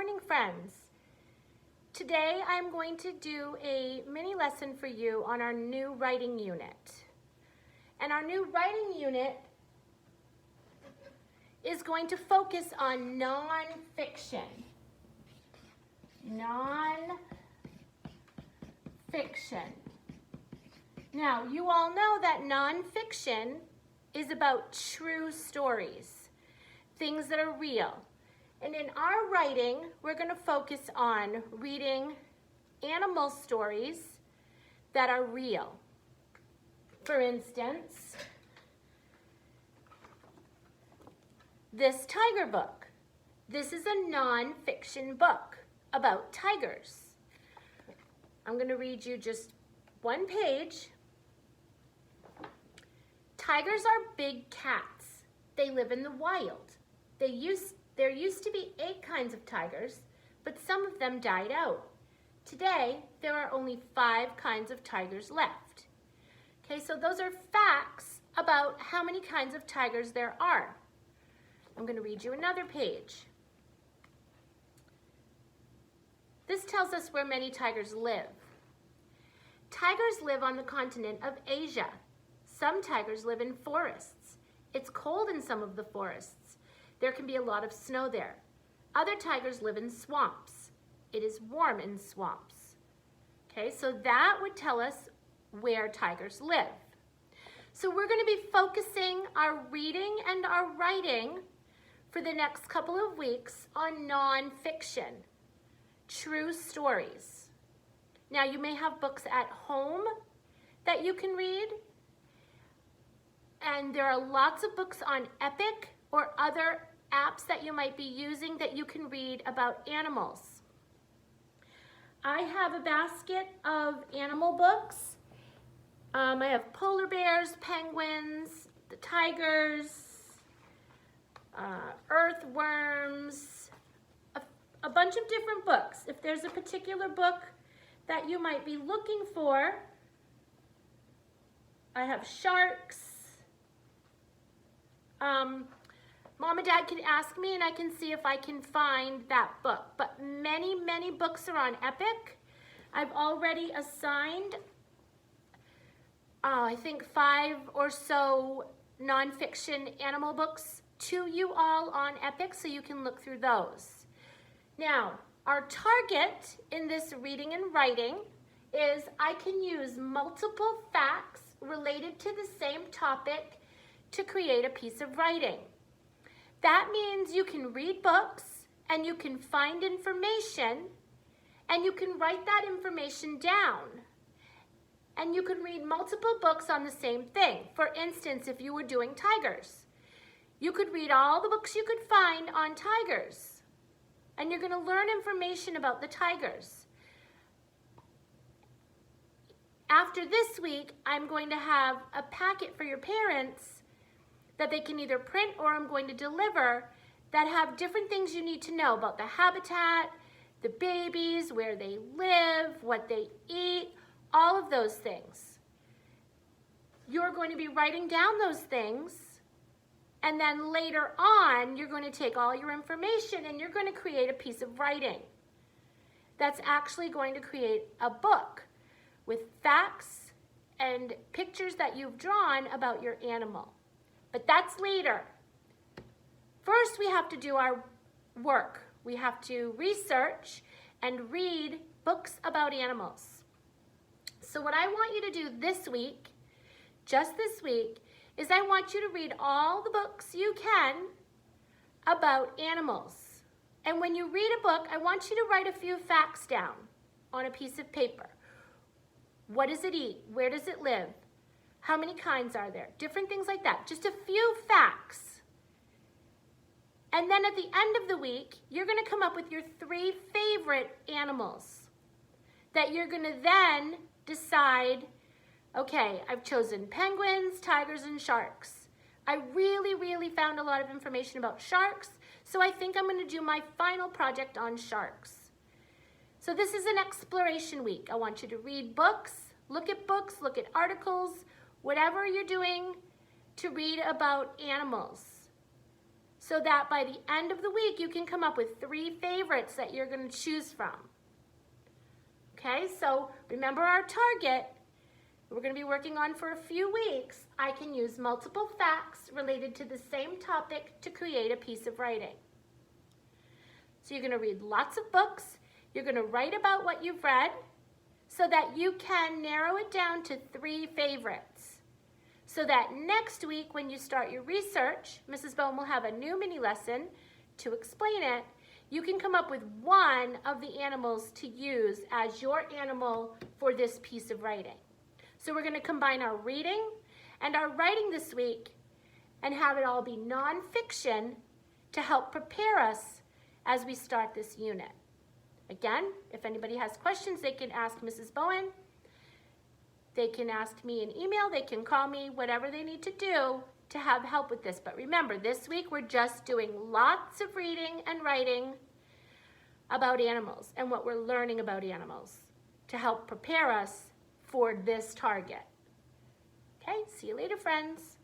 morning, friends. Today I'm going to do a mini lesson for you on our new writing unit. And our new writing unit is going to focus on nonfiction. Nonfiction. Now, you all know that nonfiction is about true stories, things that are real. And in our writing, we're going to focus on reading animal stories that are real. For instance, this tiger book. This is a non-fiction book about tigers. I'm going to read you just one page. Tigers are big cats. They live in the wild. There used to be 8 kinds of tigers, but some of them died out. Today, there are only 5 kinds of tigers left. Okay, so those are facts about how many kinds of tigers there are. I'm going to read you another page. This tells us where many tigers live. Tigers live on the continent of Asia. Some tigers live in forests. It's cold in some of the forests. There can be a lot of snow there. Other tigers live in swamps. It is warm in swamps. Okay, so that would tell us where tigers live. So we're going to be focusing our reading and our writing for the next couple of weeks on nonfiction, true stories. Now, you may have books at home that you can read, and there are lots of books on Epic or other apps that you might be using that you can read about animals. I have a basket of animal books. I have polar bears, penguins, the tigers, earthworms, a bunch of different books. If there's a particular book that you might be looking for, I have sharks. Mom and Dad can ask me and I can see if I can find that book. But many, many books are on Epic. I've already assigned, I think 5 or so nonfiction animal books to you all on Epic, so you can look through those. Now, our target in this reading and writing is I can use multiple facts related to the same topic to create a piece of writing. That means you can read books and you can find information and you can write that information down. And you can read multiple books on the same thing. For instance, if you were doing tigers, you could read all the books you could find on tigers. And you're going to learn information about the tigers. After this week, I'm going to have a packet for your parents that they can either print or I'm going to deliver that have different things you need to know about the habitat, the babies, where they live, what they eat, all of those things. You're going to be writing down those things, and then later on, you're going to take all your information and you're going to create a piece of writing that's actually going to create a book with facts and pictures that you've drawn about your animal. But that's later. First, we have to do our work. We have to research and read books about animals. So what I want you to do this week, just this week, is I want you to read all the books you can about animals. And when you read a book, I want you to write a few facts down on a piece of paper. What does it eat? Where does it live? How many kinds are there? Different things like that. Just a few facts. And then at the end of the week, you're going to come up with your 3 favorite animals that you're going to then decide, okay, I've chosen penguins, tigers, and sharks. I really found a lot of information about sharks, so I think I'm going to do my final project on sharks. So this is an exploration week. I want you to read books, look at articles, whatever you're doing to read about animals. so that by the end of the week, you can come up with 3 favorites that you're going to choose from. Okay, so remember our target. We're going to be working on for a few weeks. I can use multiple facts related to the same topic to create a piece of writing. So you're going to read lots of books. You're going to write about what you've read so that you can narrow it down to 3 favorites. So that next week when you start your research, Mrs. Bowen will have a new mini lesson to explain it. You can come up with one of the animals to use as your animal for this piece of writing. So we're going to combine our reading and our writing this week and have it all be nonfiction to help prepare us as we start this unit. Again, if anybody has questions, they can ask Mrs. Bowen. They can ask me an email. They can call me, whatever they need to do to have help with this. But remember, this week we're just doing lots of reading and writing about animals and what we're learning about animals to help prepare us for this target. Okay, see you later, friends.